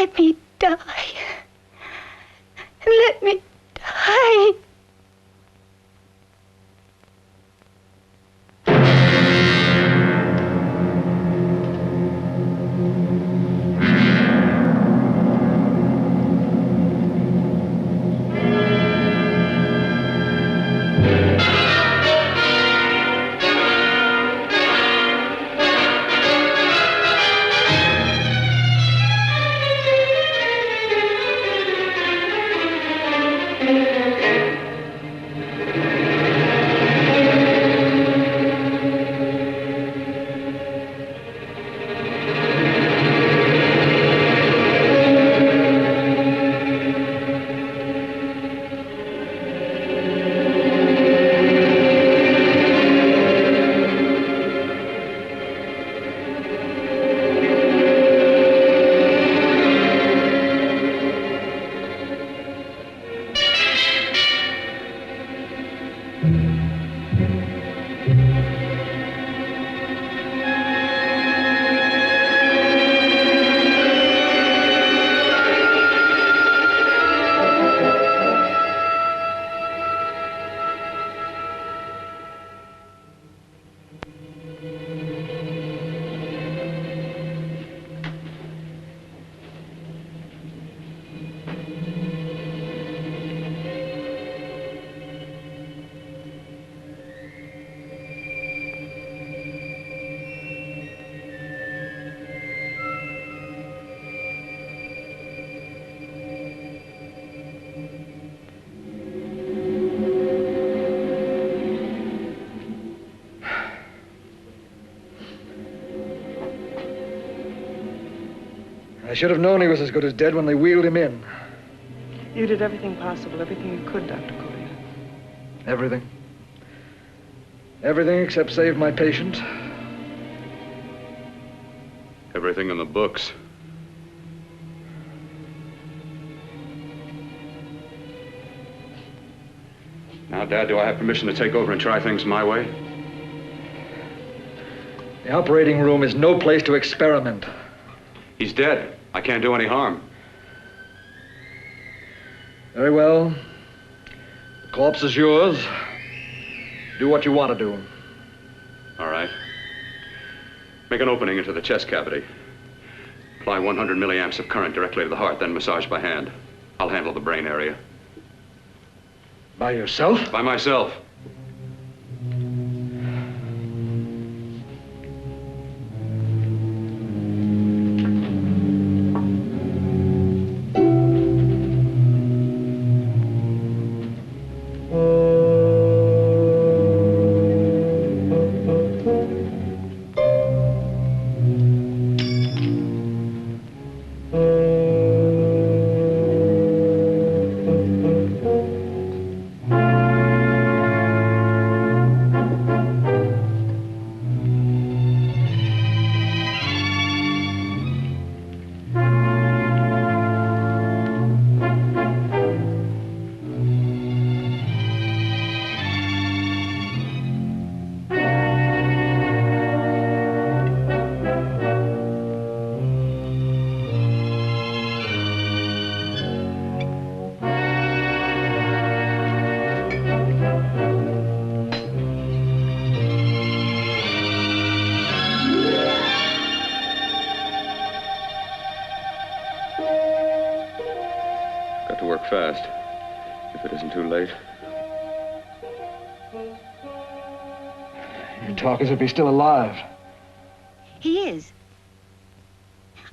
Let me die. Let me die. I should have known he was as good as dead when they wheeled him in. You did everything possible, everything you could, Dr. Collier. Everything. Everything except save my patient. Everything in the books. Now, Dad, do I have permission to take over and try things my way? The operating room is no place to experiment. He's dead. I can't do any harm. Very well. The corpse is yours. Do what you want to do. All right. Make an opening into the chest cavity. Apply 100 milliamps of current directly to the heart, then massage by hand. I'll handle the brain area. By yourself? By myself. Fast, if it isn't too late. You talk as if he's still alive. He is.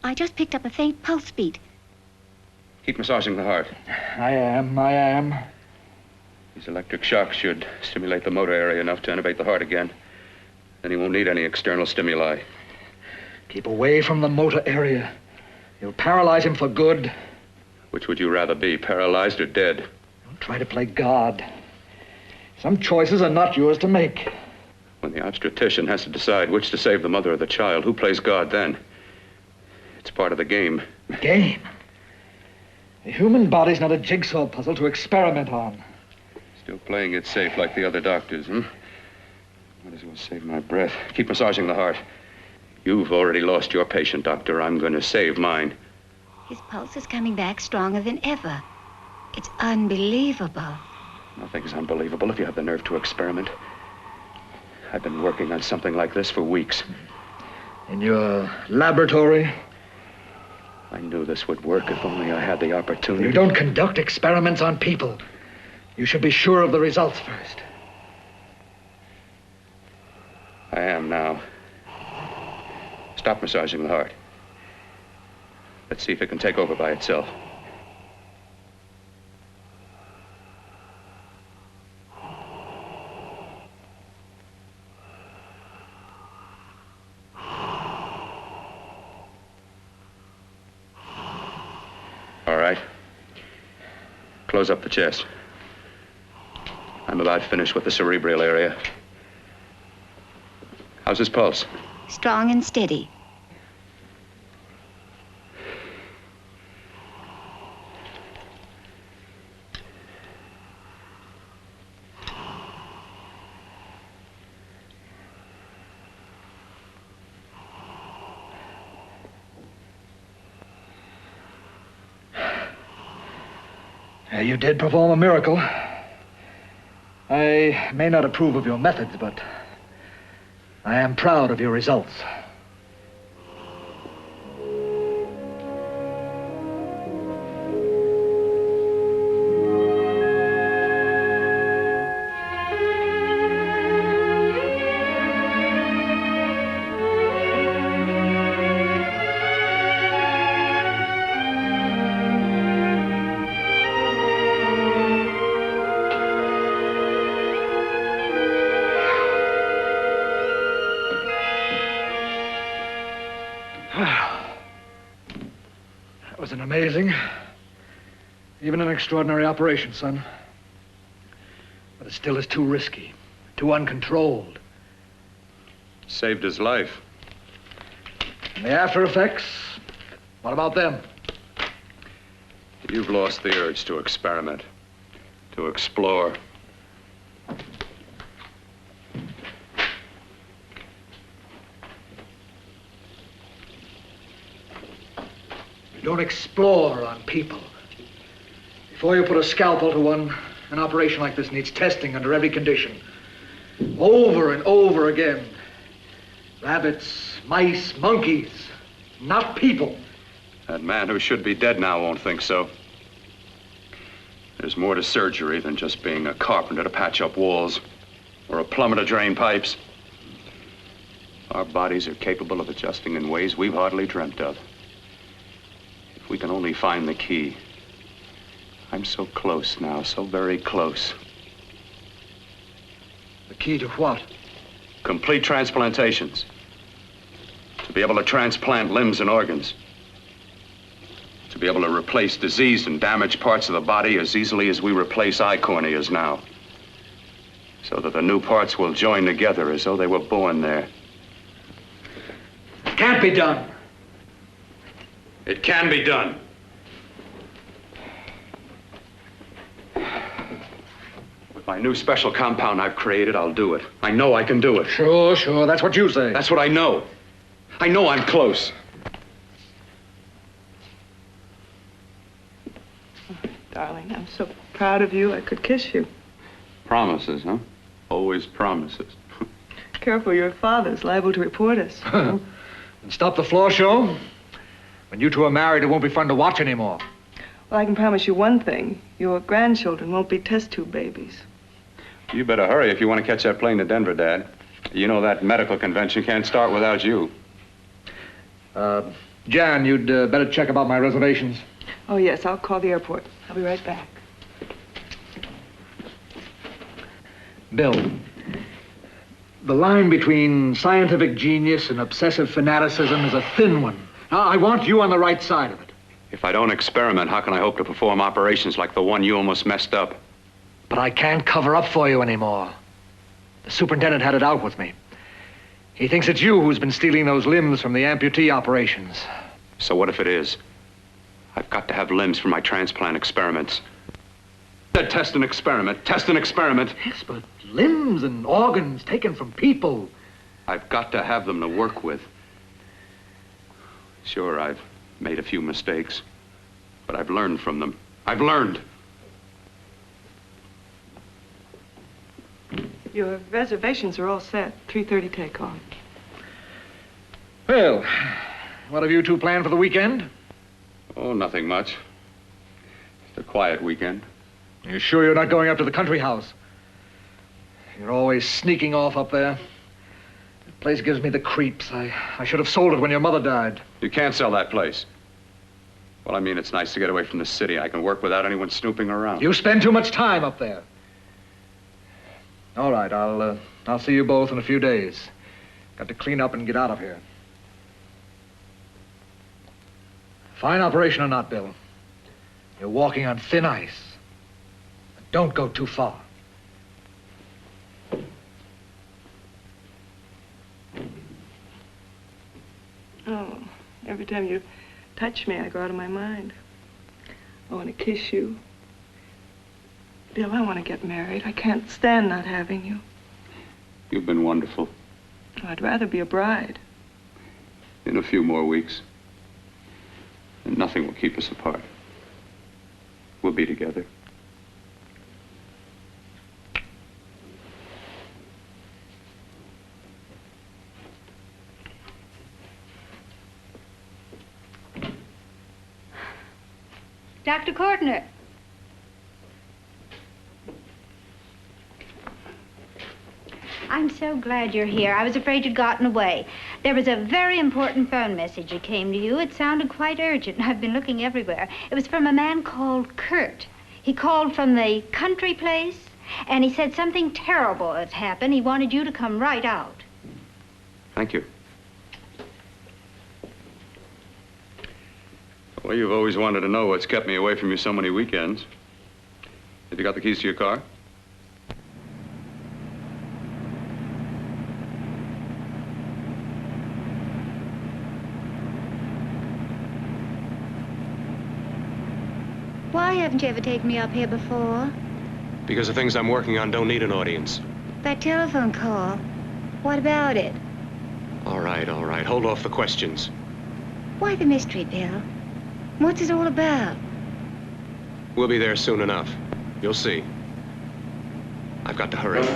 I just picked up a faint pulse beat. Keep massaging the heart. I am. These electric shocks should stimulate the motor area enough to innervate the heart again. Then he won't need any external stimuli. Keep away from the motor area. You'll paralyze him for good. Which would you rather be, paralyzed or dead? Don't try to play God. Some choices are not yours to make. When the obstetrician has to decide which to save the mother or the child, who plays God then? It's part of the game. Game? The human body's not a jigsaw puzzle to experiment on. Still playing it safe like the other doctors, hmm? Might as well save my breath. Keep massaging the heart. You've already lost your patient, Doctor. I'm going to save mine. His pulse is coming back stronger than ever. It's unbelievable. Nothing's unbelievable if you have the nerve to experiment. I've been working on something like this for weeks. In your laboratory? I knew this would work if only I had the opportunity. You don't conduct experiments on people. You should be sure of the results first. I am now. Stop massaging the heart. Let's see if it can take over by itself. All right. Close up the chest. I'm about finished with the cerebral area. How's his pulse? Strong and steady. You did perform a miracle. I may not approve of your methods, but I am proud of your results. That was an amazing, even an extraordinary operation, son. But it still is too risky, too uncontrolled. Saved his life. And the after effects, what about them? You've lost the urge to experiment, to explore. You don't explore on people. Before you put a scalpel to one, an operation like this needs testing under every condition. Over and over again. Rabbits, mice, monkeys, not people. That man who should be dead now won't think so. There's more to surgery than just being a carpenter to patch up walls or a plumber to drain pipes. Our bodies are capable of adjusting in ways we've hardly dreamt of. If we can only find the key. I'm so close now, so very close. The key to what? Complete transplantations. To be able to transplant limbs and organs. To be able to replace diseased and damaged parts of the body as easily as we replace eye corneas now. So that the new parts will join together as though they were born there. It can't be done. It can be done. With my new special compound I've created, I'll do it. I know I can do it. Sure, that's what you say. That's what I know. I know I'm close. Darling, I'm so proud of you, I could kiss you. Promises, huh? Always promises. Careful, your father's liable to report us. And stop the floor show? When you two are married, it won't be fun to watch anymore. Well, I can promise you one thing. Your grandchildren won't be test tube babies. You better hurry if you want to catch that plane to Denver, Dad. You know that medical convention can't start without you. Jan, you'd better check about my reservations. Oh, yes, I'll call the airport. I'll be right back. Bill, the line between scientific genius and obsessive fanaticism is a thin one. I want you on the right side of it. If I don't experiment, how can I hope to perform operations like the one you almost messed up? But I can't cover up for you anymore. The superintendent had it out with me. He thinks it's you who's been stealing those limbs from the amputee operations. So what if it is? I've got to have limbs for my transplant experiments. Said test and experiment, test and experiment. Yes, but limbs and organs taken from people. I've got to have them to work with. Sure, I've made a few mistakes. But I've learned from them. I've learned. Your reservations are all set. 3:30 takeoff. Well, what have you two planned for the weekend? Oh, nothing much. Just a quiet weekend. Are you sure you're not going up to the country house? You're always sneaking off up there. The place gives me the creeps. I should have sold it when your mother died. You can't sell that place. Well, I mean, it's nice to get away from the city. I can work without anyone snooping around. You spend too much time up there. All right, I'll see you both in a few days. Got to clean up and get out of here. Fine operation or not, Bill. You're walking on thin ice. But don't go too far. Oh, every time you touch me, I go out of my mind. I want to kiss you. Bill, I want to get married. I can't stand not having you. You've been wonderful. I'd rather be a bride. In a few more weeks. And nothing will keep us apart. We'll be together. Dr. Kortner. I'm so glad you're here. I was afraid you'd gotten away. There was a very important phone message that came to you. It sounded quite urgent. I've been looking everywhere. It was from a man called Kurt. He called from the country place, and he said something terrible had happened. He wanted you to come right out. Thank you. Well, you've always wanted to know what's kept me away from you so many weekends. Have you got the keys to your car? Why haven't you ever taken me up here before? Because the things I'm working on don't need an audience. That telephone call. What about it? All right, all right. Hold off the questions. Why the mystery, Bill? What's it all about? We'll be there soon enough. You'll see. I've got to hurry.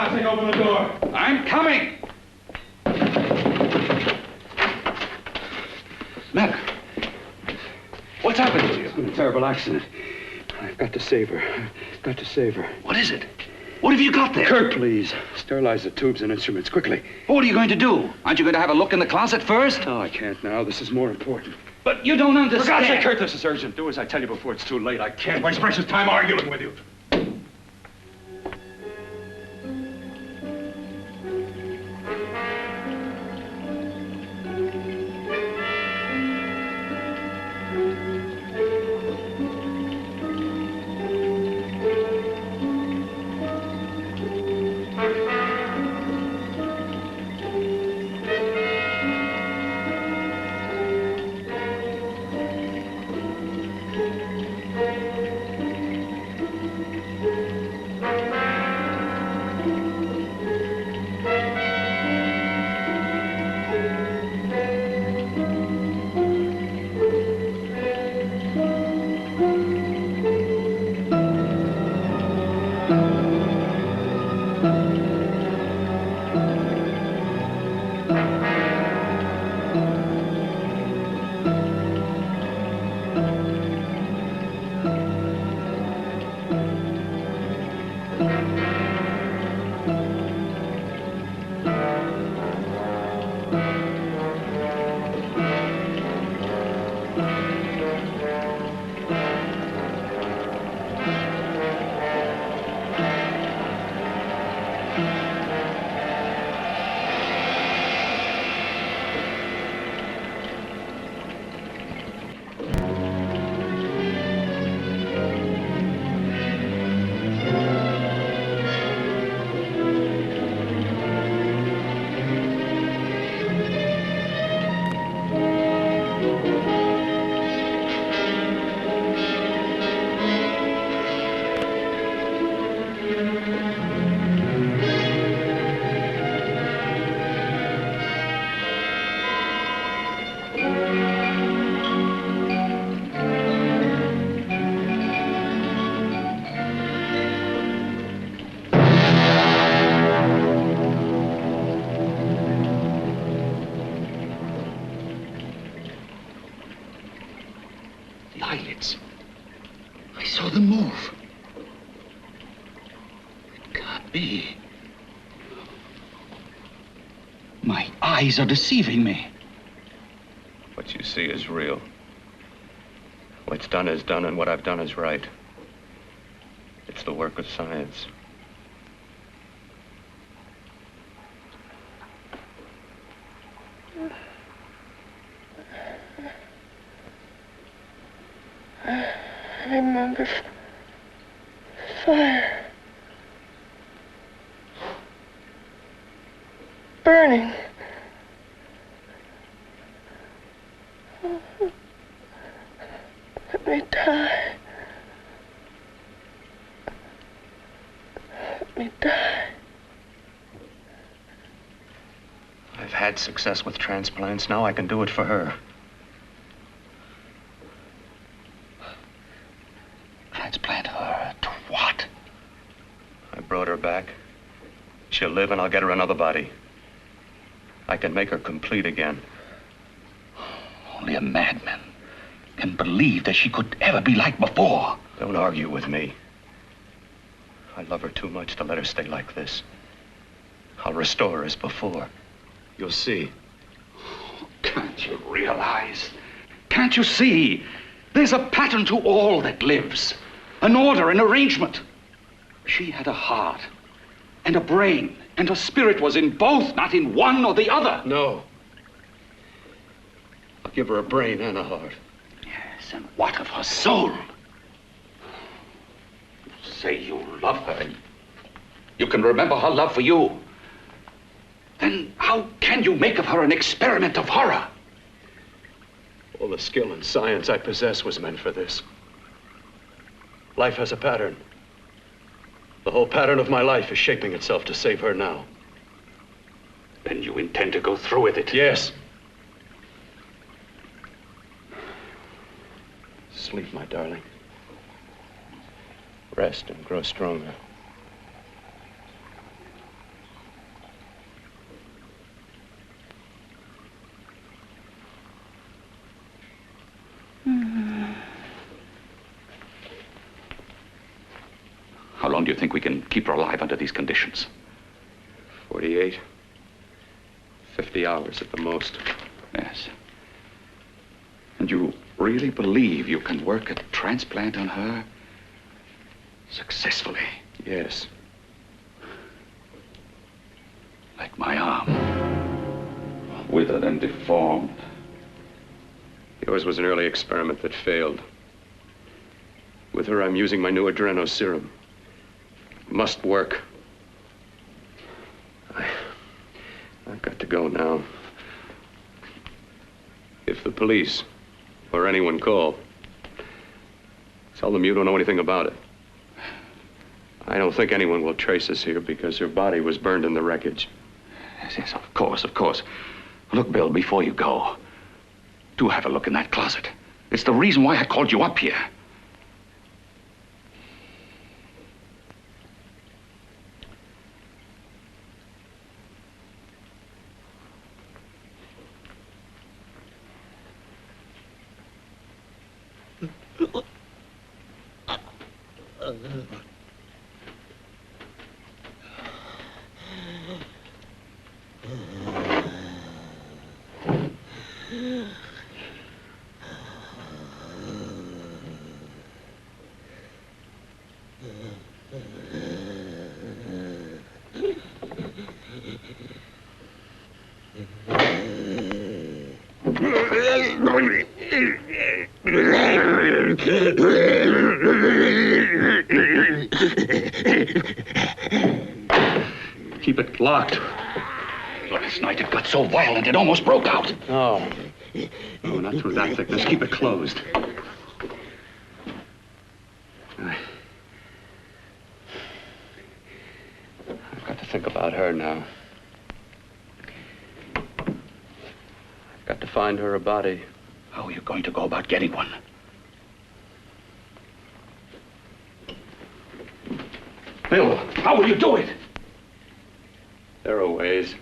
nothing. Open the door. I'm coming. Mac, what's happened to you? It's been a terrible accident. I've got to save her. Got to save her. What is it? What have you got there? Kurt, please. Sterilize the tubes and instruments quickly. What are you going to do? Aren't you going to have a look in the closet first? No, I can't now. This is more important. But you don't understand. For God's sake, Kurt, this is urgent. Do as I tell you before it's too late. I can't waste precious time arguing with you. Eyelids. I saw them move. It can't be. My eyes are deceiving me. What you see is real. What's done is done, and what I've done is right. It's the work of science. I remember fire. Burning. Let me die. Let me die. I've had success with transplants. Now I can do it for her. Transplant her to what? I brought her back. She'll live, and I'll get her another body. I can make her complete again. Only a madman can believe that she could ever be like before. Don't argue with me. I love her too much to let her stay like this. I'll restore her as before. You'll see. Can't you realize? Can't you see? There's a pattern to all that lives. An order, an arrangement. She had a heart and a brain, and her spirit was in both, not in one or the other. No. I'll give her a brain and a heart. Yes, and what of her soul? You say you love her. You can remember her love for you. Then how can you make of her an experiment of horror? All the skill and science I possess was meant for this. Life has a pattern. The whole pattern of my life is shaping itself to save her now. Then you intend to go through with it? Yes. Sleep, my darling. Rest and grow stronger. long do you think we can keep her alive under these conditions? 48. 50 hours at the most. Yes. And you really believe you can work a transplant on her successfully? Yes. Like my arm. Withered and deformed. Yours was an early experiment that failed. With her, I'm using my new adreno serum. It must work. I've got to go now. If the police or anyone call, tell them you don't know anything about it. I don't think anyone will trace us here because her body was burned in the wreckage. Yes, of course, of course. Look, Bill, before you go, do have a look in that closet. It's the reason why I called you up here. Keep it locked. Last night it got so violent it almost broke out. Oh. Oh, not through that thickness. Keep it closed. I've got to think about her now. I've got to find her a body. How are you going to go about getting one? Bill, how will you do it? There are ways.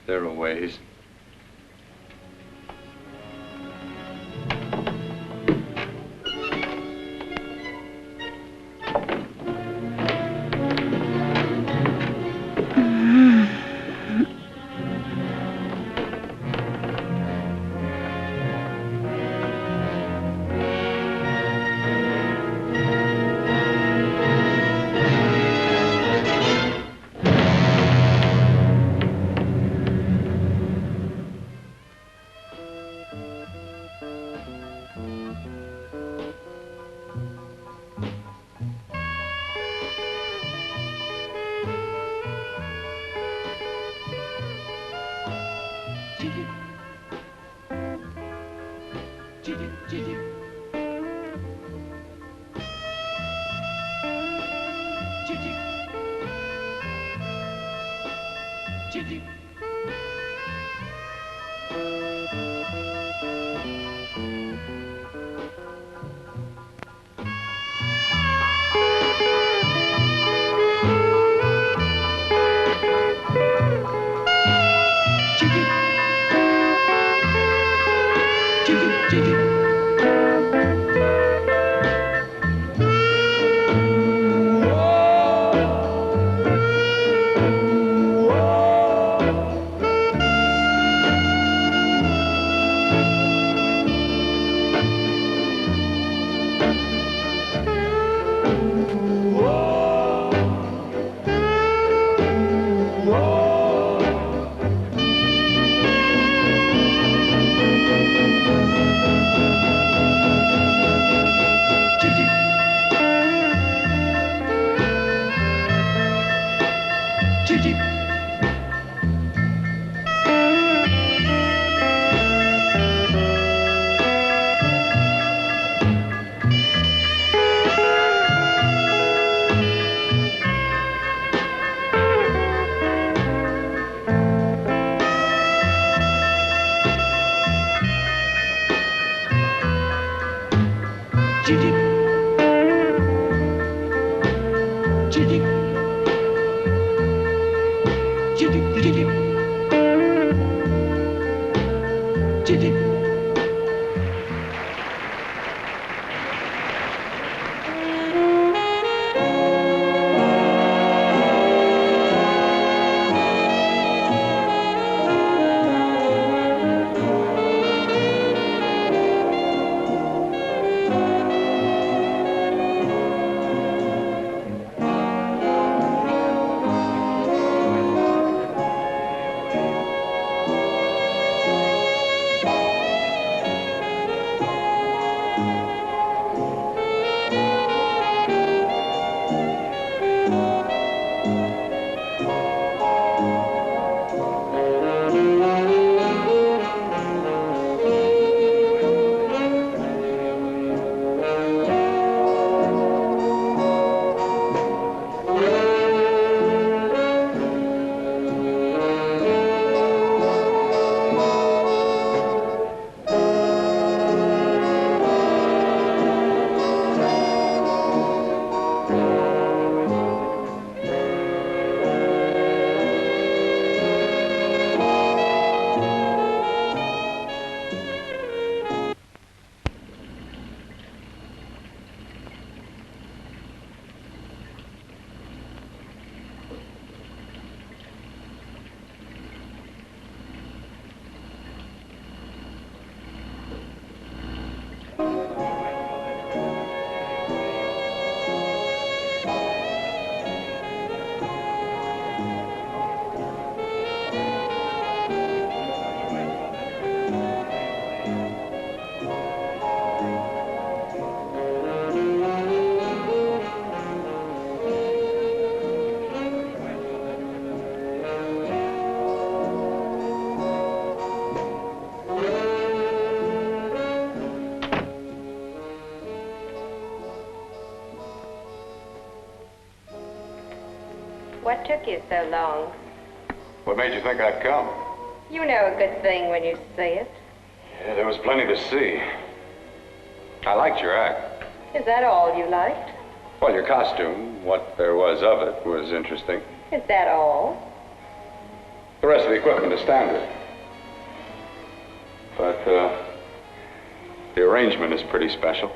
There are ways. What took you so long? What made you think I'd come? You know a good thing when you see it. Yeah, there was plenty to see. I liked your act. Is that all you liked? Well, your costume, what there was of it, was interesting. Is that all? The rest of the equipment is standard. But, the arrangement is pretty special.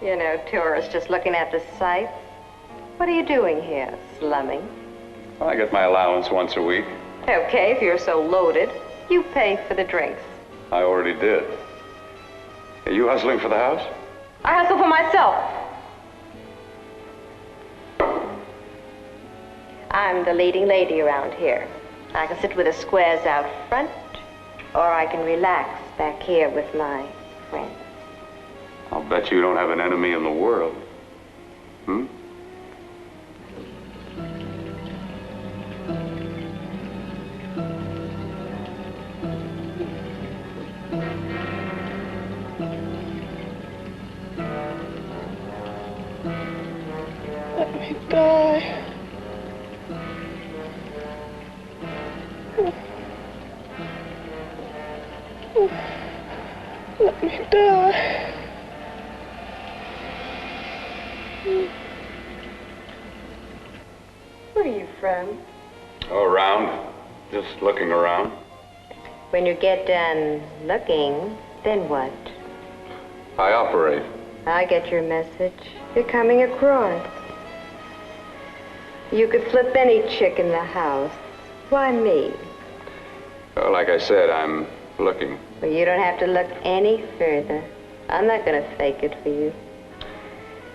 You know, tourists just looking at the sights. What are you doing here? Slumming? Well, I get my allowance once a week. Okay, if you're so loaded, you pay for the drinks. I already did. Are you hustling for the house? I hustle for myself. I'm the leading lady around here. I can sit with the squares out front, or I can relax back here with my friends. I'll bet you don't have an enemy in the world. Hmm? Let me die. Let me die. Where are you from? Oh, around. Just looking around. When you get done looking, then what? I operate. I get your message. You're coming across. You could flip any chick in the house. Why me? Well, like I said, I'm looking. Well, you don't have to look any further. I'm not going to fake it for you.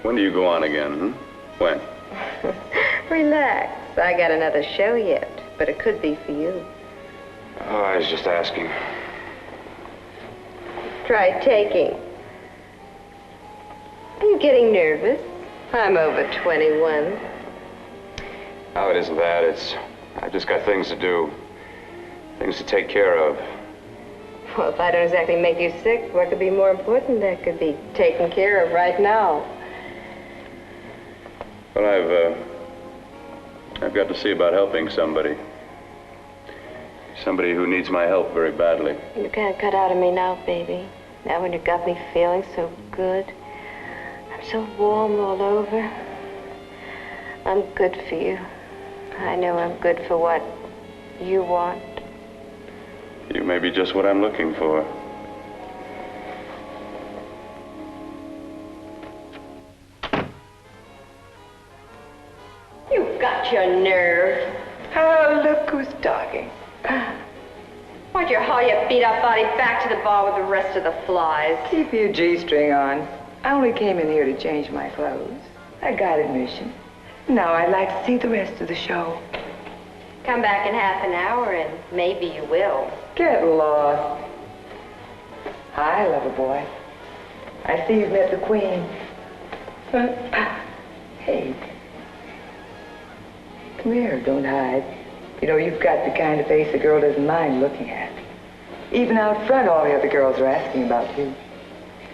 When do you go on again, When? Relax. I got another show yet, but it could be for you. Oh, I was just asking. Try taking. Are you getting nervous? I'm over 21. Oh, it isn't that. I've just got things to do. Things to take care of. Well, if I don't exactly make you sick, what could be more important that could be taken care of right now? Well, I've got to see about helping somebody. Somebody who needs my help very badly. You can't cut out of me now, baby. Now when you got me feeling so good. I'm so warm all over. I'm good for you. I know I'm good for what you want. You may be just what I'm looking for. You've got your nerve. Oh, look who's talking. Why'd you haul your beat-up body back to the bar with the rest of the flies? Keep your G-string on. I only came in here to change my clothes. I got admission. Now I'd like to see the rest of the show. Come back in half an hour and maybe you will. Get lost. Hi, lover boy. I see you've met the queen. Hey. Come here, don't hide. You know, you've got the kind of face a girl doesn't mind looking at. Even out front, all the other girls are asking about you.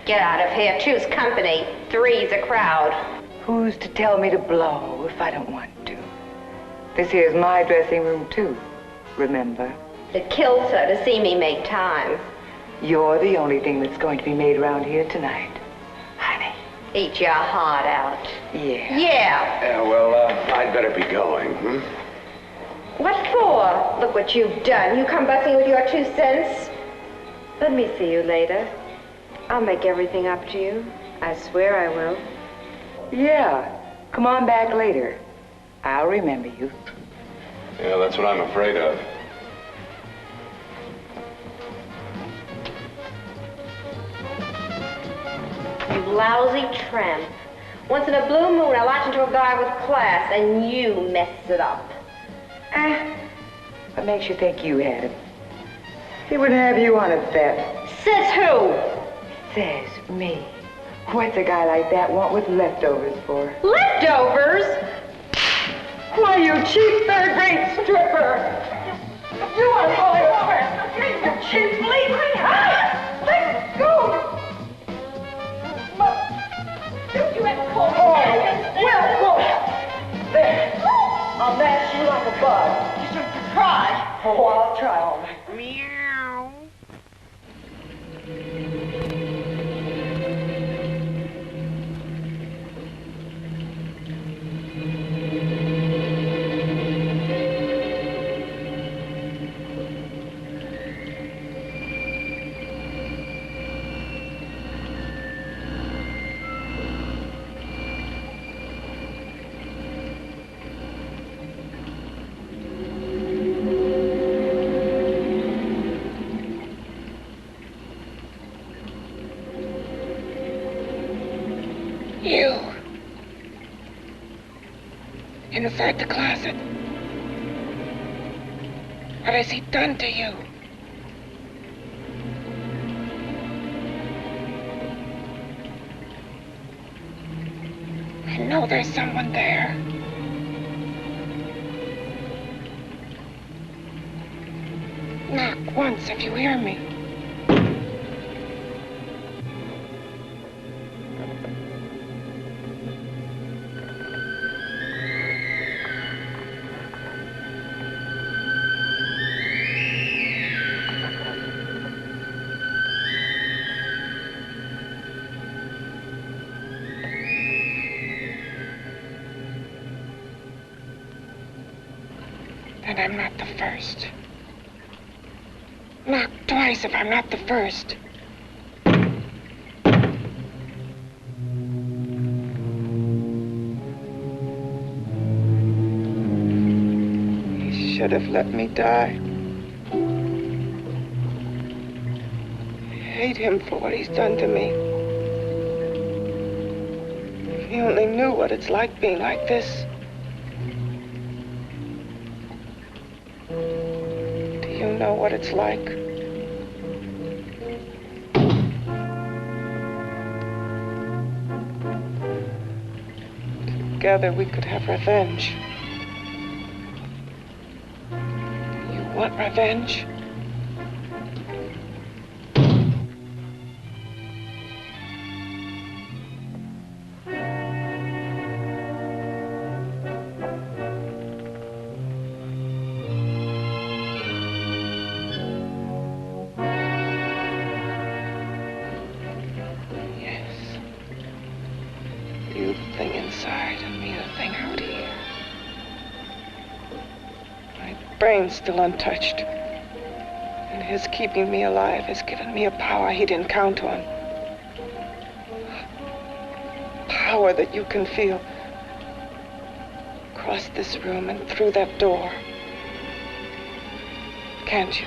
Get out of here. Choose company. Three's a crowd. Who's to tell me to blow if I don't want to? This here's my dressing room, too. Remember? It kills her to see me make time. You're the only thing that's going to be made around here tonight. Honey. Eat your heart out. Yeah. Yeah. Yeah, well, I'd better be going, What for? Look what you've done. You come busting with your 2 cents. Let me see you later. I'll make everything up to you. I swear I will. Yeah. Come on back later. I'll remember you. Yeah, that's what I'm afraid of. You lousy tramp. Once in a blue moon, I latch into a guy with class, and you mess it up. What makes you think you had him? He wouldn't have you on a bet. Says who? Says me. What's a guy like that want with leftovers for? Leftovers? Why, you cheap third-rate stripper! You are falling over! You cheap leaving! Let go! Don't you ever call me that? Well, there. Oh, I'll try all right. Meow. You. Inside the closet. What has he done to you? I know there's someone there. Knock once if you hear me. And I'm not the first. Knock twice if I'm not the first. He should have let me die. I hate him for what he's done to me. If he only knew what it's like being like this. You know what it's like. Together we could have revenge. You want revenge? You the thing inside and me the thing out here. My brain's still untouched. And his keeping me alive has given me a power he didn't count on. Power that you can feel across this room and through that door. Can't you?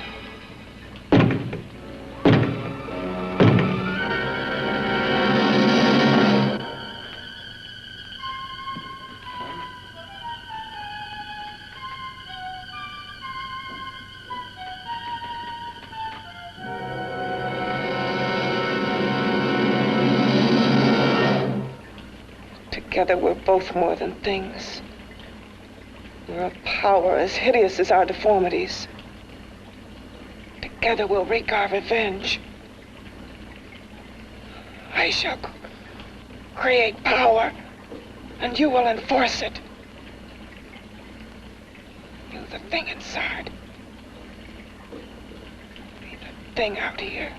Together we're both more than things. We're a power as hideous as our deformities. Together we'll wreak our revenge. I shall create power, and you will enforce it. You the thing inside. Me the thing out here.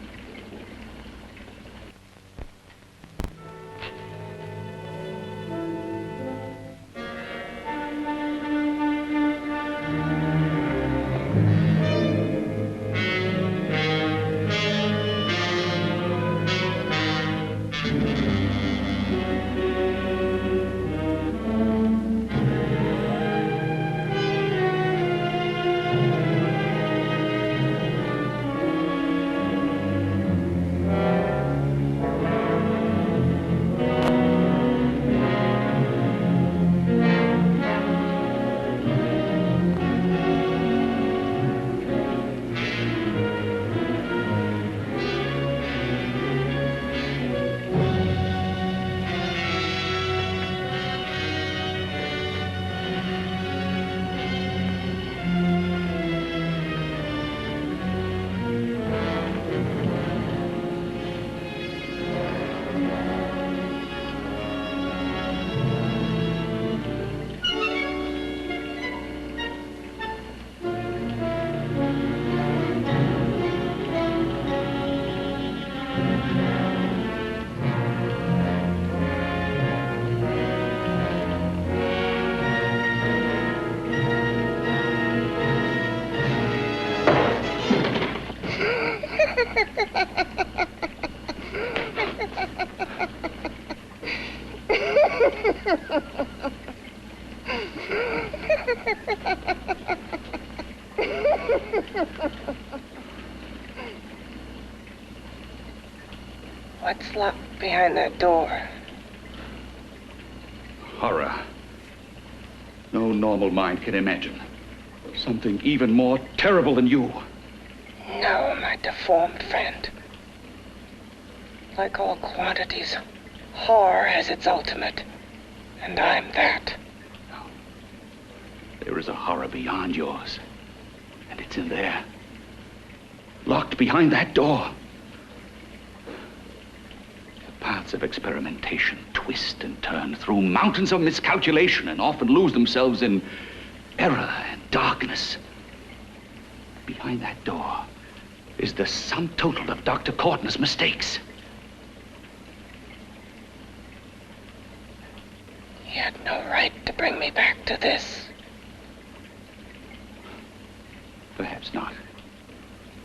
What's locked behind that door? Horror. No normal mind can imagine something even more terrible than you. No, my deformed friend. Like all quantities, horror has its ultimate, and I'm that. There is a horror beyond yours, and it's in there, locked behind that door. The paths of experimentation twist and turn through mountains of miscalculation and often lose themselves in error and darkness. Behind that door is the sum total of Dr. Corton's mistakes. He had no right to bring me back to this. Perhaps not.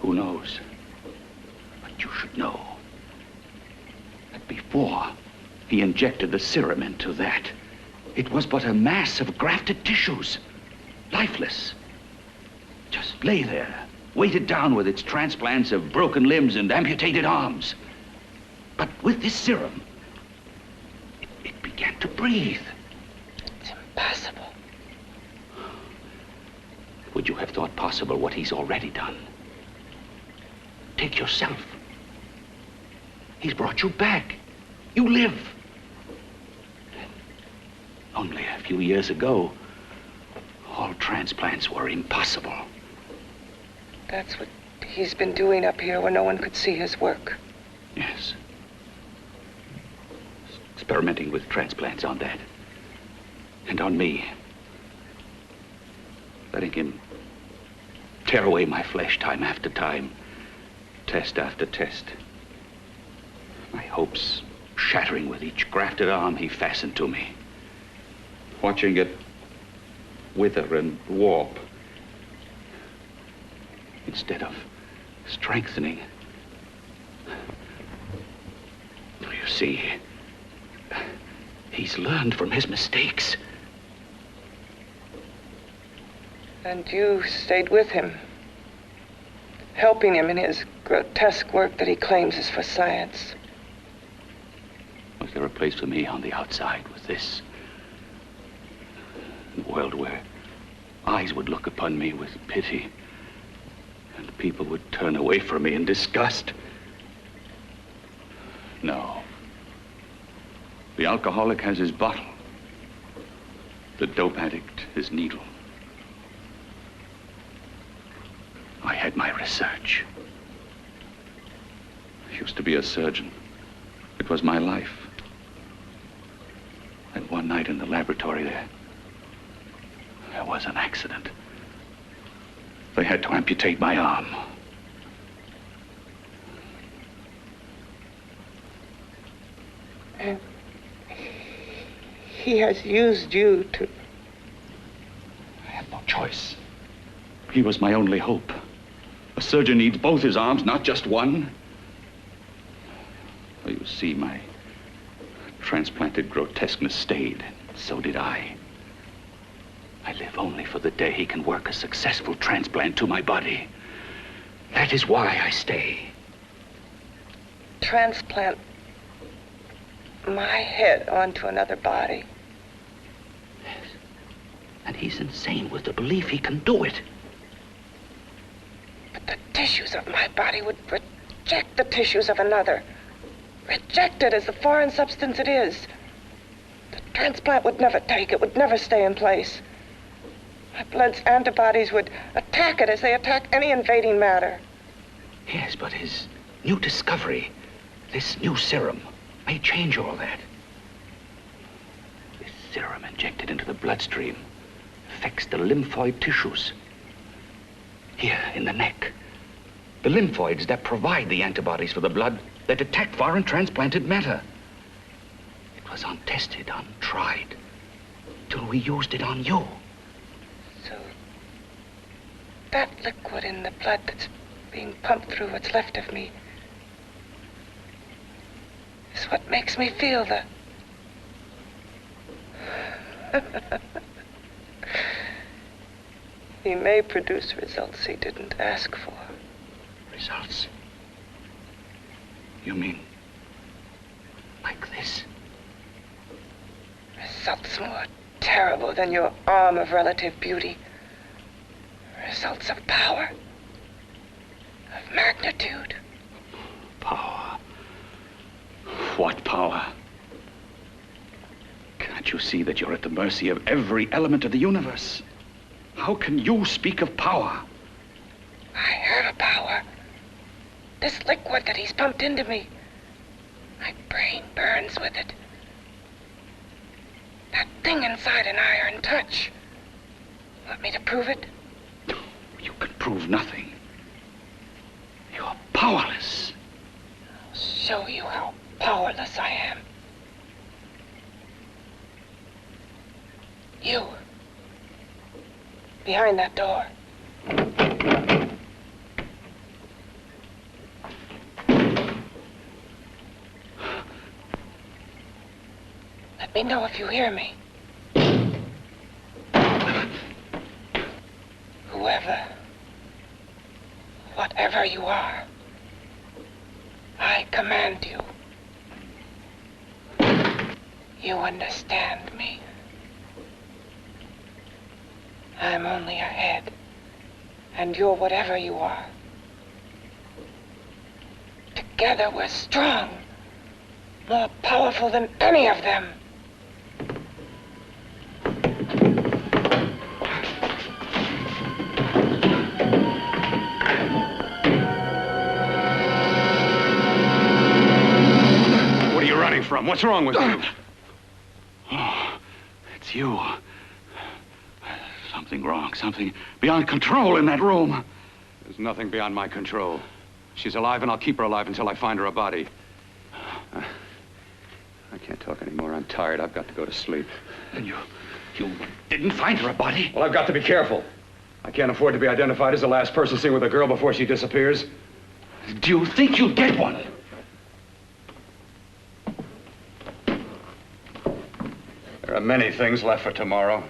Who knows? But you should know that before he injected the serum into that, it was but a mass of grafted tissues, lifeless. Just lay there, weighted down with its transplants of broken limbs and amputated arms. But with this serum, it began to breathe. It's impossible. Would you have thought possible what he's already done? Take yourself. He's brought you back. You live. Only a few years ago, all transplants were impossible. That's what he's been doing up here where no one could see his work. Yes. Experimenting with transplants on that. And on me. Letting him tear away my flesh time after time, test after test. My hopes shattering with each grafted arm he fastened to me. Watching it wither and warp instead of strengthening. You see, he's learned from his mistakes. And you stayed with him, helping him in his grotesque work that he claims is for science. Was there a place for me on the outside with this? A world where eyes would look upon me with pity and people would turn away from me in disgust? No. The alcoholic has his bottle. The dope addict his needle. I had my research. I used to be a surgeon. It was my life. And one night in the laboratory there was an accident. They had to amputate my arm. And he has used you to... I had no choice. He was my only hope. A surgeon needs both his arms, not just one. Well, you see, my transplanted grotesqueness stayed. So did I. I live only for the day he can work a successful transplant to my body. That is why I stay. Transplant my head onto another body. Yes. And he's insane with the belief he can do it. But the tissues of my body would reject the tissues of another. Reject it as the foreign substance it is. The transplant would never take it, would never stay in place. My blood's antibodies would attack it as they attack any invading matter. Yes, but his new discovery, this new serum, may change all that. This serum injected into the bloodstream affects the lymphoid tissues. Here, in the neck. The lymphoids that provide the antibodies for the blood that attack foreign transplanted matter. It was untested, untried, till we used it on you. So, that liquid in the blood that's being pumped through what's left of me, is what makes me feel the... He may produce results he didn't ask for. Results? You mean like this? Results more terrible than your arm of relative beauty. Results of power, of magnitude. Power? What power? Can't you see that you're at the mercy of every element of the universe? How can you speak of power? I have a power. This liquid that he's pumped into me. My brain burns with it. That thing inside an iron touch. Want me to prove it? You can prove nothing. You're powerless. I'll show you how powerless I am. You. Behind that door. Let me know if you hear me. Whoever, whatever you are, I command you. You understand me. I'm only a head, and you're whatever you are. Together we're strong, more powerful than any of them. What are you running from? What's wrong with you? Oh, it's you. Something wrong, something beyond control in that room. There's nothing beyond my control. She's alive, and I'll keep her alive until I find her a body. I can't talk anymore. I'm tired. I've got to go to sleep. And you didn't find her a body? Well, I've got to be careful. I can't afford to be identified as the last person seen with a girl before she disappears. Do you think you'll get one? There are many things left for tomorrow.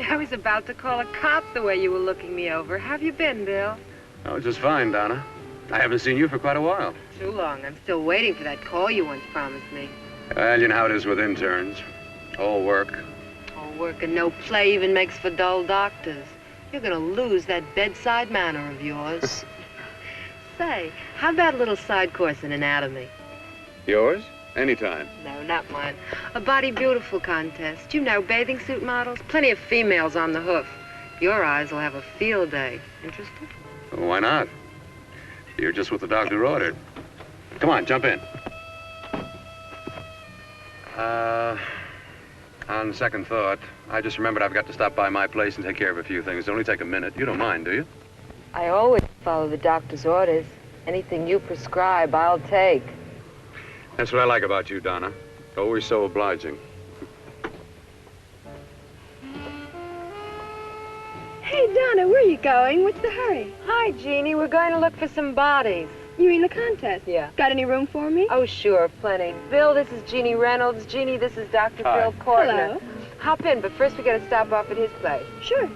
I was about to call a cop the way you were looking me over. How have you been, Bill? Oh, just fine, Donna. I haven't seen you for quite a while. Too long. I'm still waiting for that call you once promised me. Well, you know how it is with interns. All work. All work and no play even makes for dull doctors. You're gonna lose that bedside manner of yours. Say, how about a little side course in anatomy? Yours? Anytime. No, not mine. A Body Beautiful contest. You know, bathing suit models. Plenty of females on the hoof. Your eyes will have a field day. Interested? Well, why not? You're just what the doctor ordered. Come on, jump in. On second thought, I just remembered I've got to stop by my place and take care of a few things. It'll only take a minute. You don't mind, do you? I always follow the doctor's orders. Anything you prescribe, I'll take. That's what I like about you, Donna. Always so obliging. Hey, Donna, where are you going. What's the hurry? Hi, Jeannie. We're going to look for some bodies. You mean the contest? Yeah. Got any room for me? Oh, sure, plenty. Bill, this is Jeannie Reynolds. Jeannie, this is Dr. Hi. Bill Kortner. Hello. Hop in, but first we got to stop off at his place. Sure.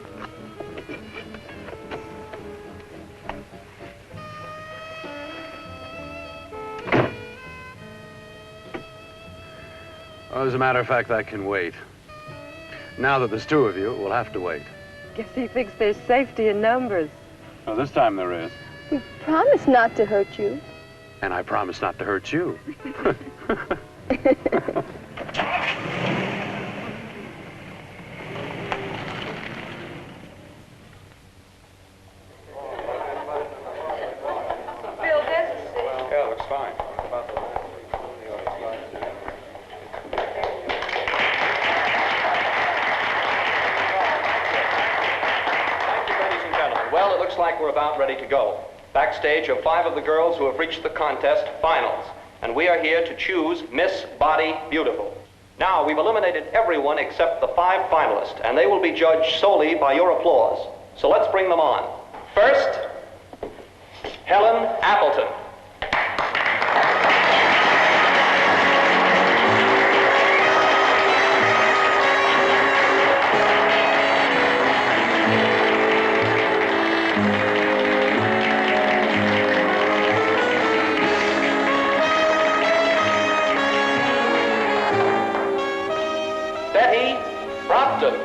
Well, as a matter of fact, that can wait. Now that there's two of you, it will have to wait. Guess he thinks there's safety in numbers. Well, this time there is. We promised not to hurt you. And I promise not to hurt you. Bill, there's a seat. Yeah, looks fine. Well, it looks like we're about ready to go. Backstage are 5 of the girls who have reached the contest finals, and we are here to choose Miss Body Beautiful. Now, we've eliminated everyone except the 5 finalists, and they will be judged solely by your applause. So let's bring them on. First, Helen Appleton. Betty Brompton.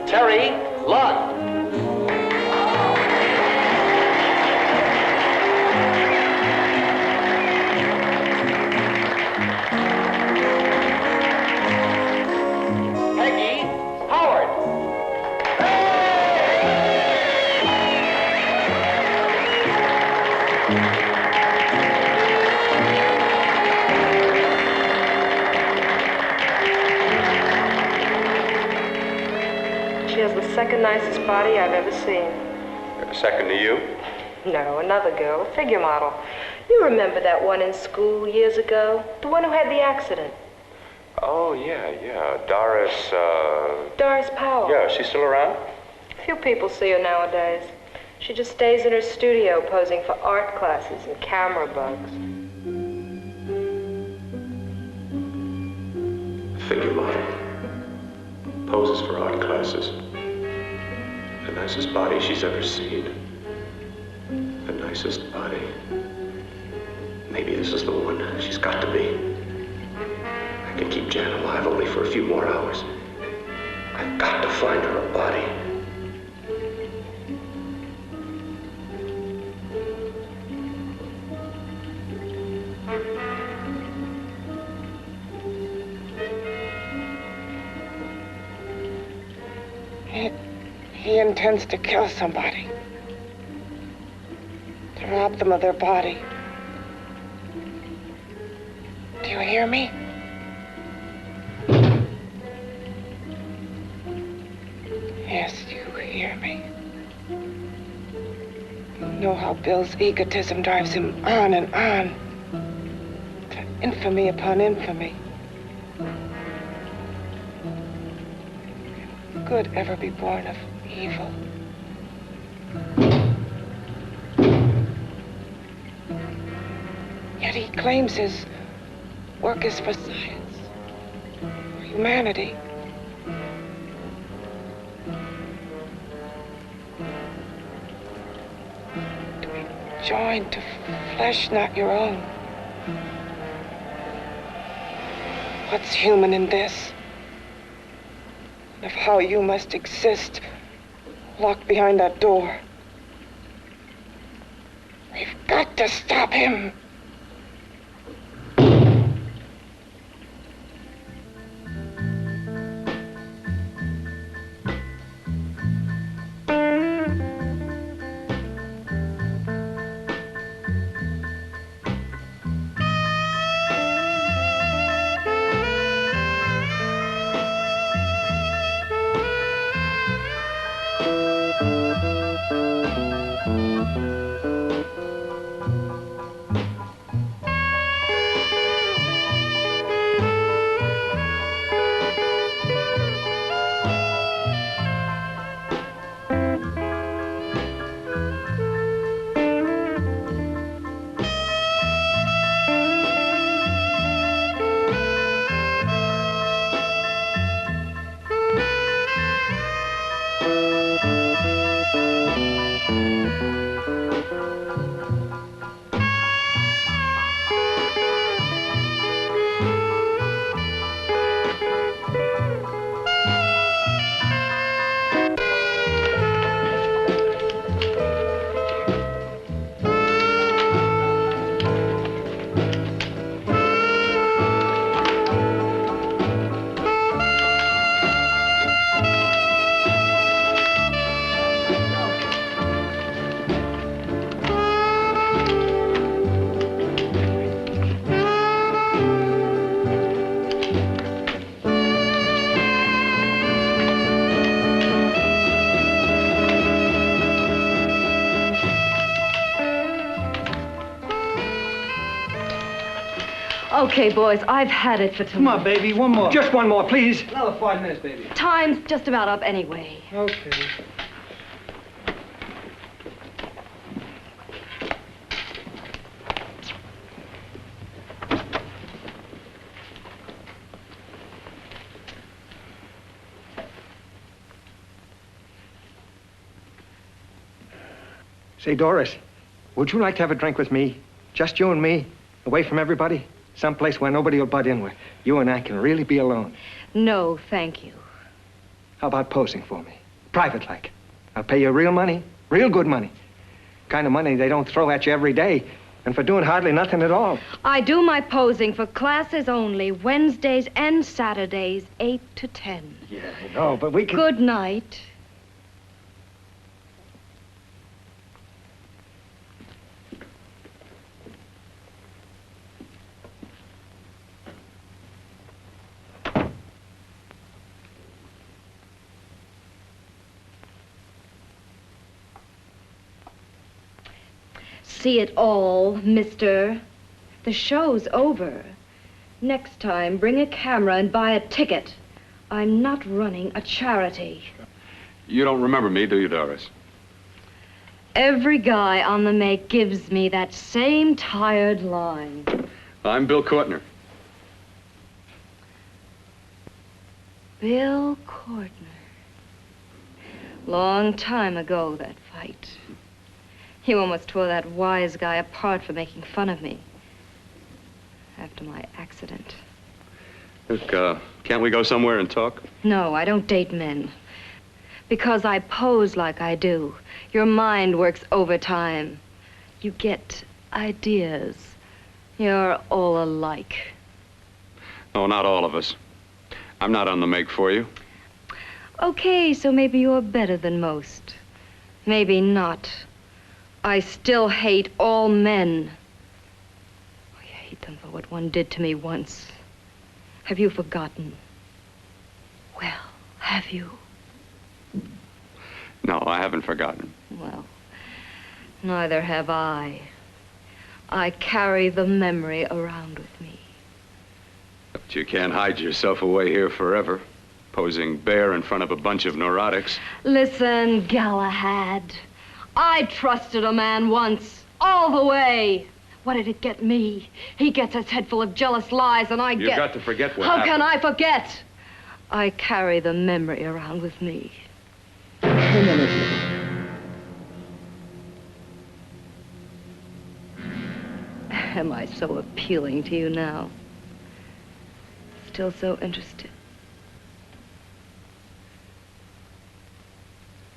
Terry Lund. Peggy Howard. She has the second nicest body I've ever seen. Second to you? No, another girl, a figure model. You remember that one in school years ago? The one who had the accident. Oh, yeah. Doris, Doris Powell. Yeah, she's still around? Few people see her nowadays. She just stays in her studio posing for art classes and camera bugs. Figure model. Poses for art classes. The nicest body she's ever seen. The nicest body. Maybe this is the one. She's got to be. I can keep Jan alive only for a few more hours. I've got to find her a body. He intends to kill somebody. To rob them of their body. Do you hear me? Yes, you hear me. You know how Bill's egotism drives him on and on. To infamy upon infamy. Can good ever be born of evil? Yet he claims his work is for science, for humanity. To be joined to flesh not your own. What's human in this? Of how you must exist, locked behind that door. We've got to stop him. Okay, boys, I've had it for tonight. Come on, baby, one more. Just one more, please. Another 5 minutes, baby. Time's just about up anyway. Okay. Say, Doris, would you like to have a drink with me? Just you and me, away from everybody? Someplace where nobody will butt in, where you and I can really be alone. No, thank you. How about posing for me? Private like. I'll pay you real money, real good money. Kind of money they don't throw at you every day, and for doing hardly nothing at all. I do my posing for classes only, Wednesdays and Saturdays, 8 to 10. Yeah, I know, but we can... Good night. See it all, mister. The show's over. Next time, bring a camera and buy a ticket. I'm not running a charity. You don't remember me, do you, Doris? Every guy on the make gives me that same tired line. I'm Bill Courtner. Bill Courtner. Long time ago, that fight. You almost tore that wise guy apart for making fun of me. After my accident. Look, can't we go somewhere and talk? No, I don't date men. Because I pose like I do, your mind works overtime. You get ideas. You're all alike. Oh, not all of us. I'm not on the make for you. Okay, so maybe you're better than most. Maybe not. I still hate all men. I hate them for what one did to me once. Have you forgotten? Well, have you? No, I haven't forgotten. Well, neither have I. I carry the memory around with me. But you can't hide yourself away here forever, posing bare in front of a bunch of neurotics. Listen, Galahad. I trusted a man once, all the way. What did it get me? He gets his head full of jealous lies, and I get... You've got to forget what How happened. can I forget? I carry the memory around with me. Am I so appealing to you now? Still so interested?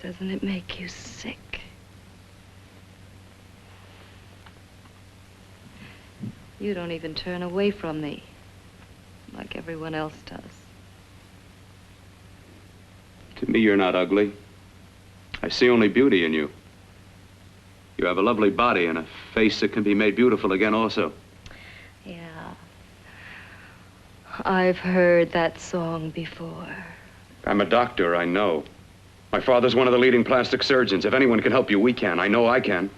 Doesn't it make you sick? You don't even turn away from me, like everyone else does. To me, you're not ugly. I see only beauty in you. You have a lovely body and a face that can be made beautiful again also. Yeah. I've heard that song before. I'm a doctor, I know. My father's one of the leading plastic surgeons. If anyone can help you, we can. I know I can.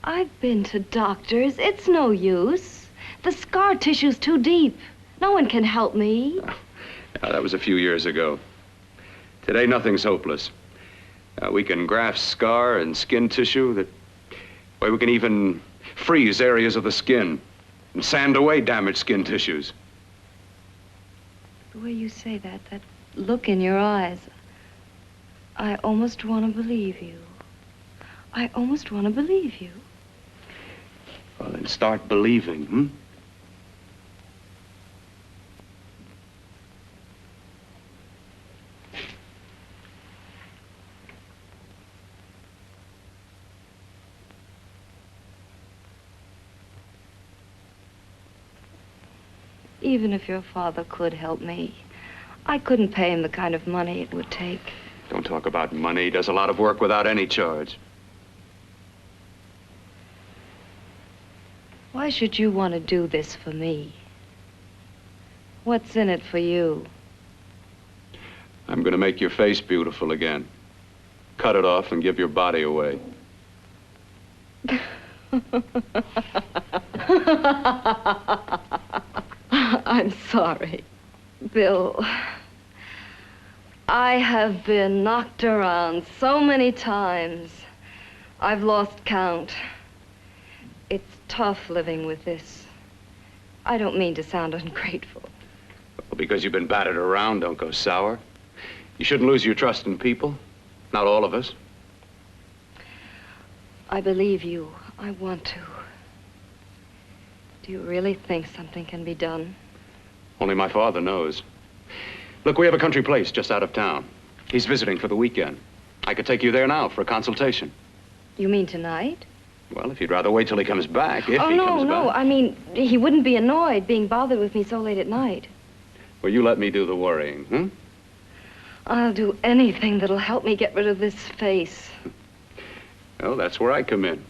I've been to doctors. It's no use. The scar tissue's too deep. No one can help me. Now, that was a few years ago. Today, nothing's hopeless. We can graft scar and skin tissue that... Well, we can even freeze areas of the skin and sand away damaged skin tissues. The way you say that look in your eyes, I almost want to believe you. I almost want to believe you. Well, then start believing, hmm? Even if your father could help me, I couldn't pay him the kind of money it would take. Don't talk about money. He does a lot of work without any charge. Why should you want to do this for me? What's in it for you? I'm going to make your face beautiful again. Cut it off and give your body away. sorry. Bill, I have been knocked around so many times. I've lost count. It's tough living with this. I don't mean to sound ungrateful. Well, because you've been battered around, don't go sour. You shouldn't lose your trust in people. Not all of us. I believe you. I want to. Do you really think something can be done? Only my father knows. Look, we have a country place just out of town. He's visiting for the weekend. I could take you there now for a consultation. You mean tonight? Well, if you'd rather wait till he comes back, if oh, he no, comes no. back. I mean, he wouldn't be annoyed being bothered with me so late at night. Well, you let me do the worrying, hmm? I'll do anything that'll help me get rid of this face. Well, that's where I come in.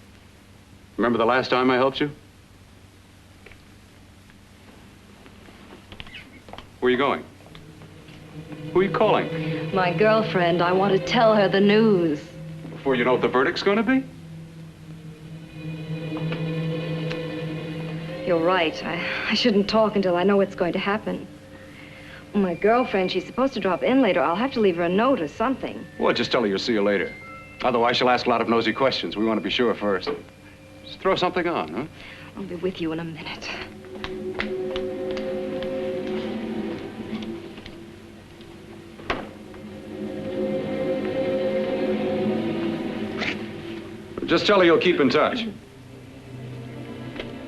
Remember the last time I helped you? Where are you going? Who are you calling? My girlfriend. I want to tell her the news. Before you know what the verdict's going to be? You're right. I shouldn't talk until I know what's going to happen. My girlfriend, she's supposed to drop in later. I'll have to leave her a note or something. Well, just tell her you'll see you later. Otherwise, she'll ask a lot of nosy questions. We want to be sure first. Just throw something on, huh? I'll be with you in a minute. Just tell her you'll keep in touch.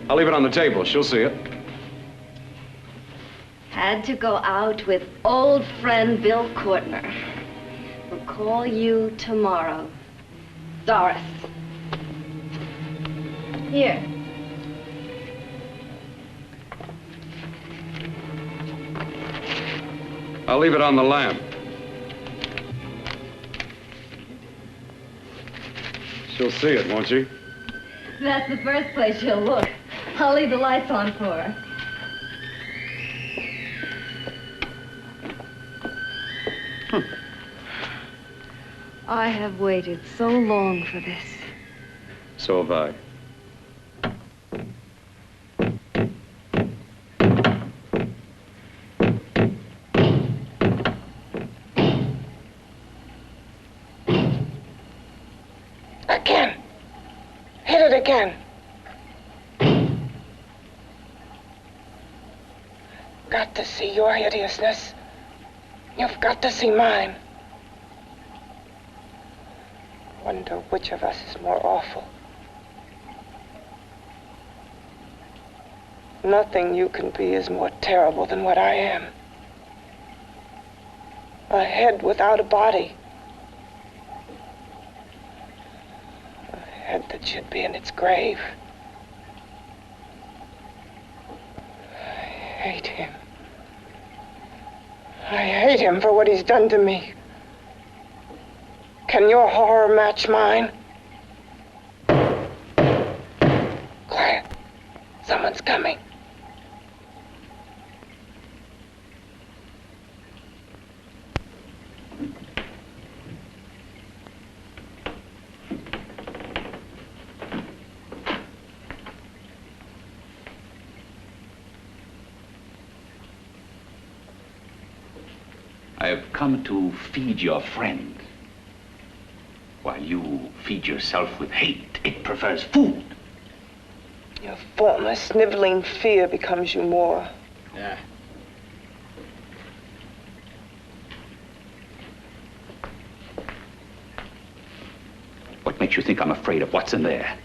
I'll leave it on the table. She'll see it. Had to go out with old friend Bill Courtner. We'll call you tomorrow. Doris. Here. I'll leave it on the lamp. She'll see it, won't she? That's the first place she'll look. I'll leave the lights on for her. I have waited so long for this. So have I. Again. Hit it again. Got to see your hideousness. You've got to see mine. Wonder which of us is more awful. Nothing you can be is more terrible than what I am. A head without a body. A head that should be in its grave. I hate him. I hate him for what he's done to me. Can your horror match mine? Quiet. Someone's coming. I have come to feed your friend. While you feed yourself with hate, it prefers food. Your former sniveling fear becomes you more. Yeah. What makes you think I'm afraid of what's in there?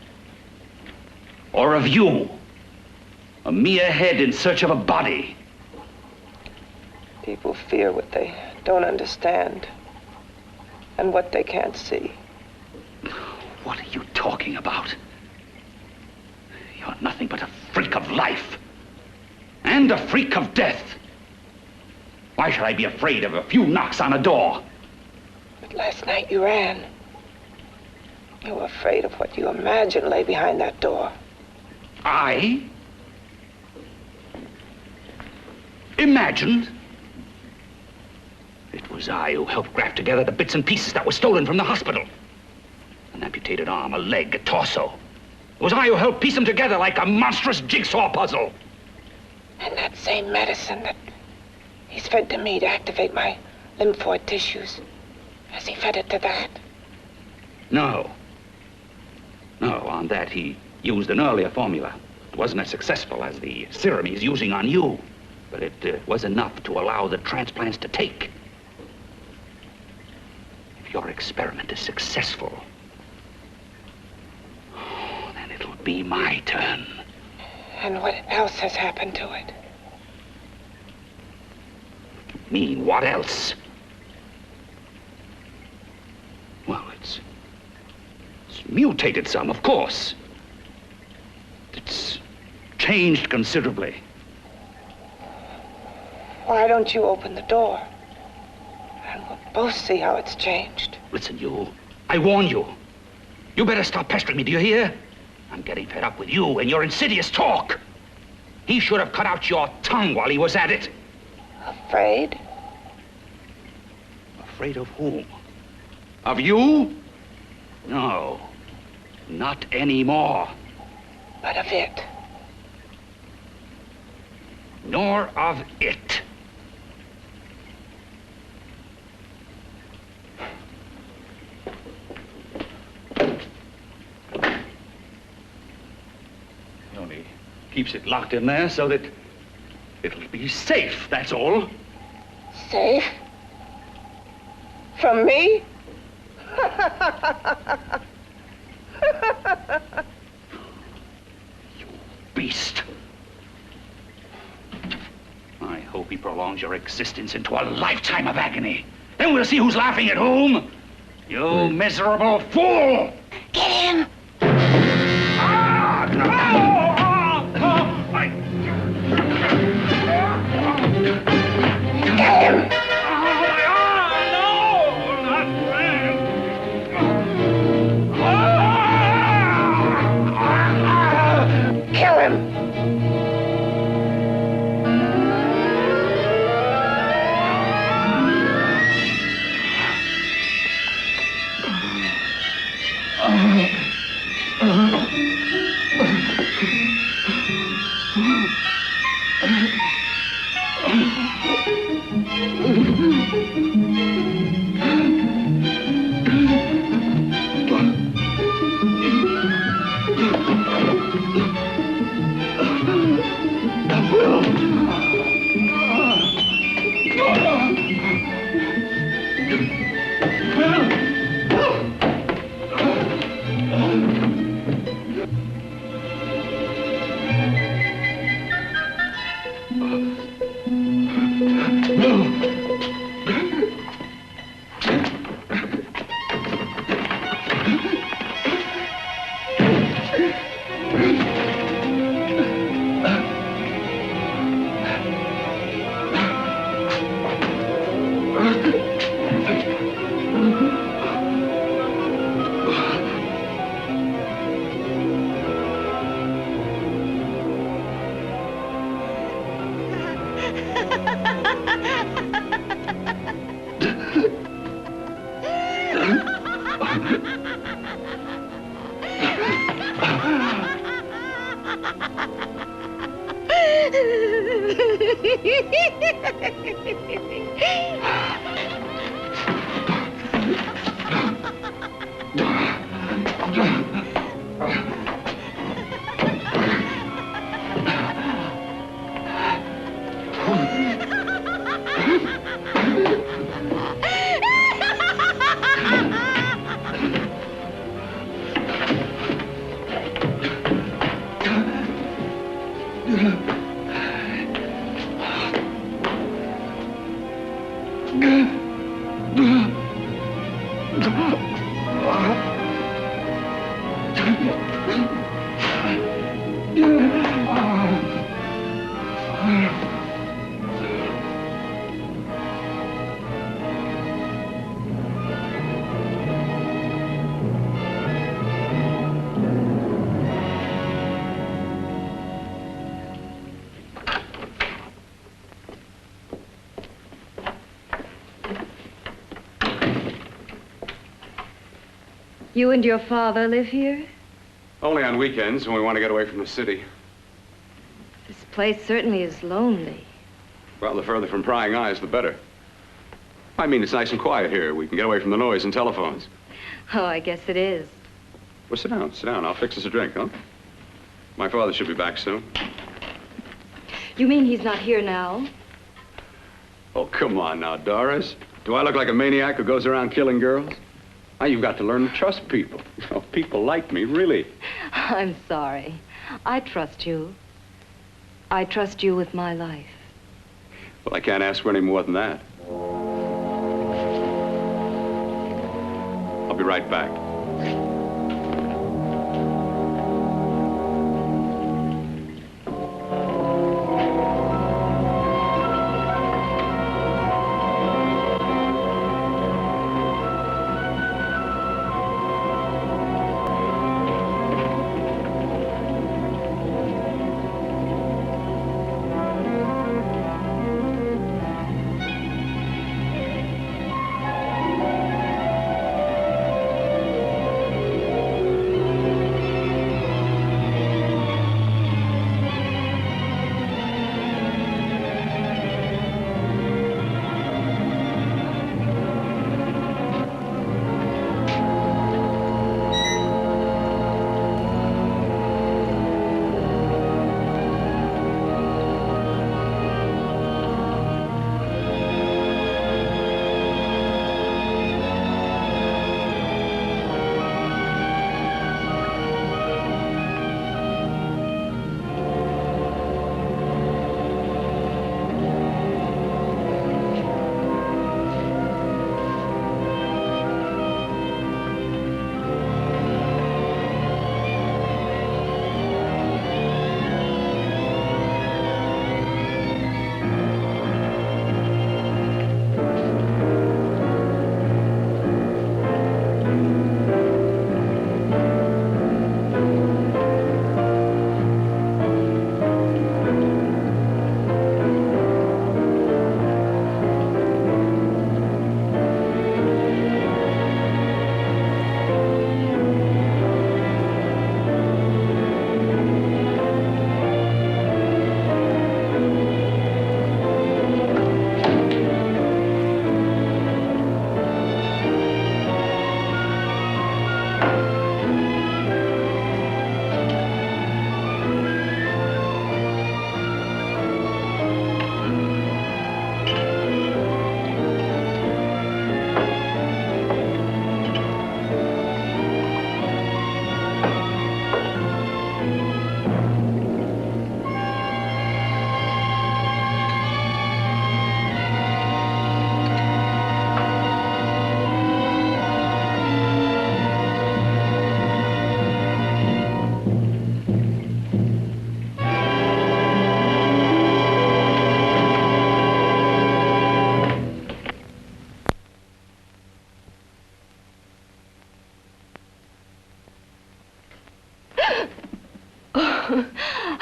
Or of you? A mere head in search of a body. People fear what they don't understand and what they can't see. What are you talking about? You're nothing but a freak of life. And a freak of death. Why should I be afraid of a few knocks on a door? But last night you ran. You were afraid of what you imagined lay behind that door. I? Imagined? It was I who helped graft together the bits and pieces that were stolen from the hospital. An amputated arm, a leg, a torso. It was I who helped piece them together like a monstrous jigsaw puzzle. And that same medicine that he's fed to me to activate my lymphoid tissues. Has he fed it to that? No. No, on that he used an earlier formula. It wasn't as successful as the serum he's using on you, but it was enough to allow the transplants to take. If your experiment is successful, then it'll be my turn. And what else has happened to it? Mean, what else? Well, it's mutated some, of course. It's changed considerably. Why don't you open the door? And we'll both see how it's changed. Listen, you. I warn you. You better stop pestering me, do you hear? I'm getting fed up with you and your insidious talk. He should have cut out your tongue while he was at it. Afraid? Afraid of whom? Of you? No, not anymore. But of it. Nor of it. He only keeps it locked in there so that it'll be safe, that's all. Safe? From me? You beast. I hope he prolongs your existence into a lifetime of agony. Then we'll see who's laughing at whom. You miserable fool! Get him! Get him! Kill him! You and your father live here? Only on weekends when we want to get away from the city. This place certainly is lonely. Well, the further from prying eyes, the better. I mean, it's nice and quiet here. We can get away from the noise and telephones. Oh, I guess it is. Well, sit down, sit down. I'll fix us a drink, huh? My father should be back soon. You mean he's not here now? Oh, come on now, Doris. Do I look like a maniac who goes around killing girls? Now, you've got to learn to trust people. You know, people like me, really. I'm sorry. I trust you. I trust you with my life. Well, I can't ask for any more than that. I'll be right back.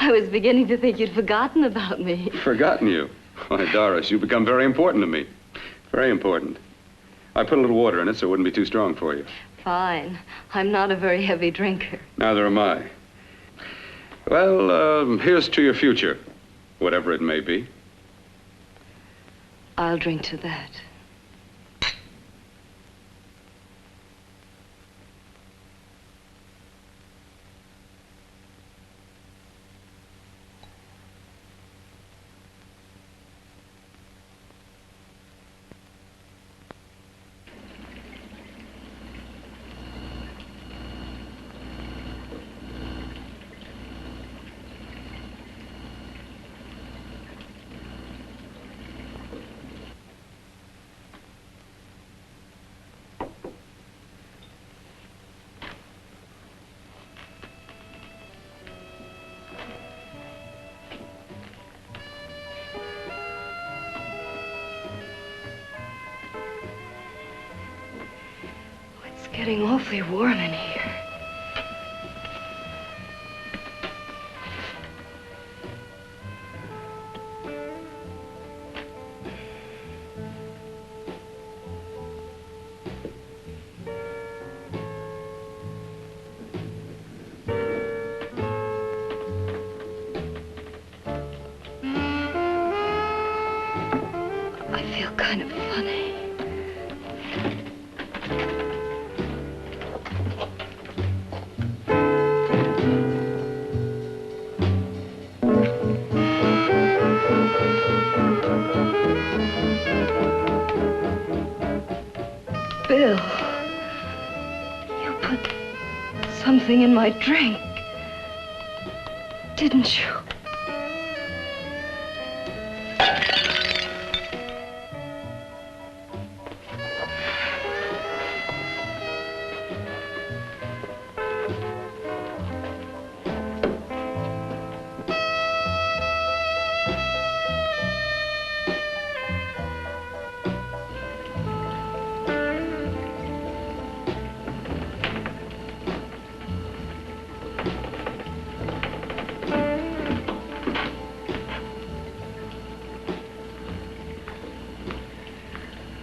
I was beginning to think you'd forgotten about me. Forgotten you? Why, Doris, you've become very important to me. Very important. I put a little water in it so it wouldn't be too strong for you. Fine. I'm not a very heavy drinker. Neither am I. Well, here's to your future, whatever it may be. I'll drink to that. Getting awfully warm in here. kind of funny. Bill, you put something in my drink, didn't you?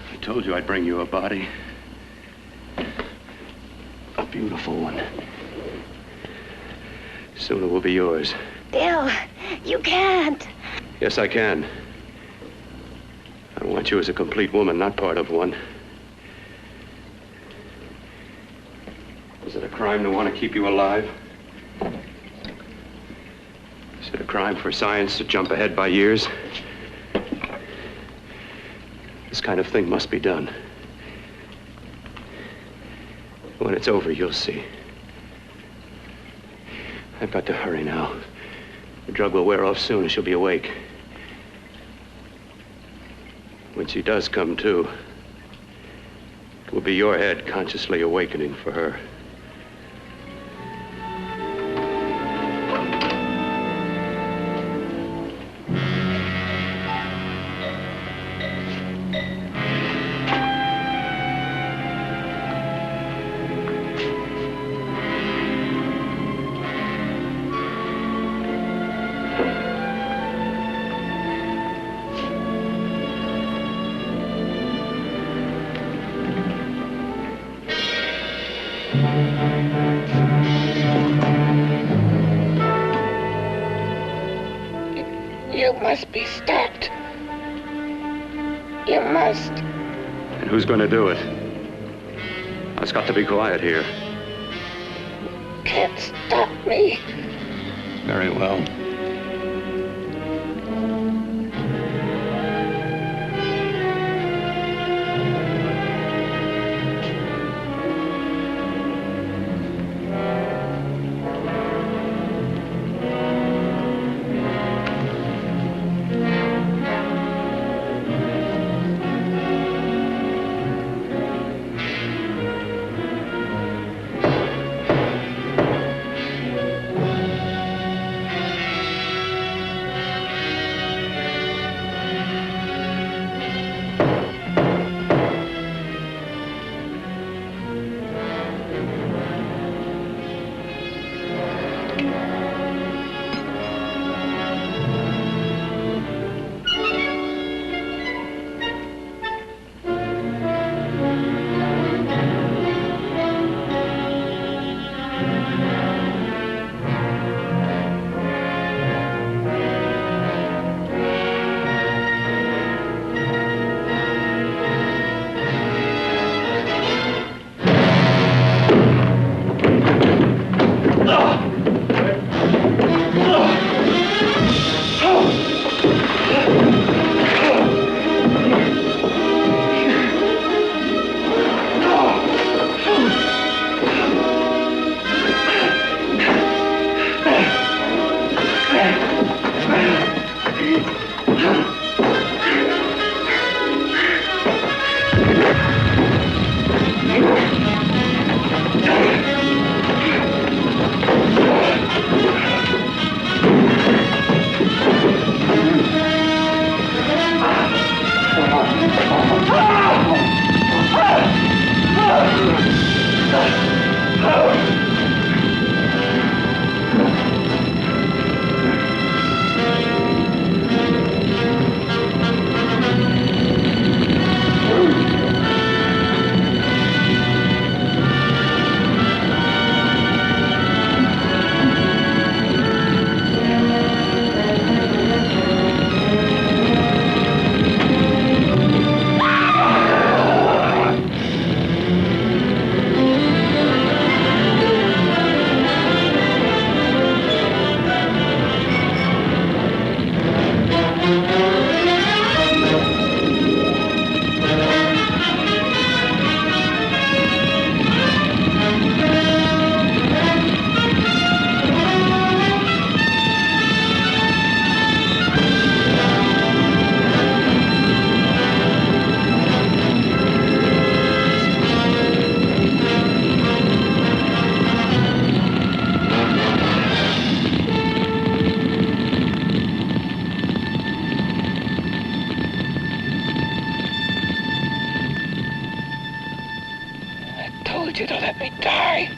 I told you I'd bring you a body. A beautiful one. Soon it will be yours. Bill, you can't. Yes, I can. I want you as a complete woman, not part of one. Is it a crime to want to keep you alive? Is it a crime for science to jump ahead by years? This kind of thing must be done. When it's over, you'll see. I've got to hurry now. The drug will wear off soon and she'll be awake. When she does come to, it will be your head consciously awakening for her. You must be stopped. You must. And who's going to do it? It's got to be quiet here. Can't stop me. Very well. told you to let me die.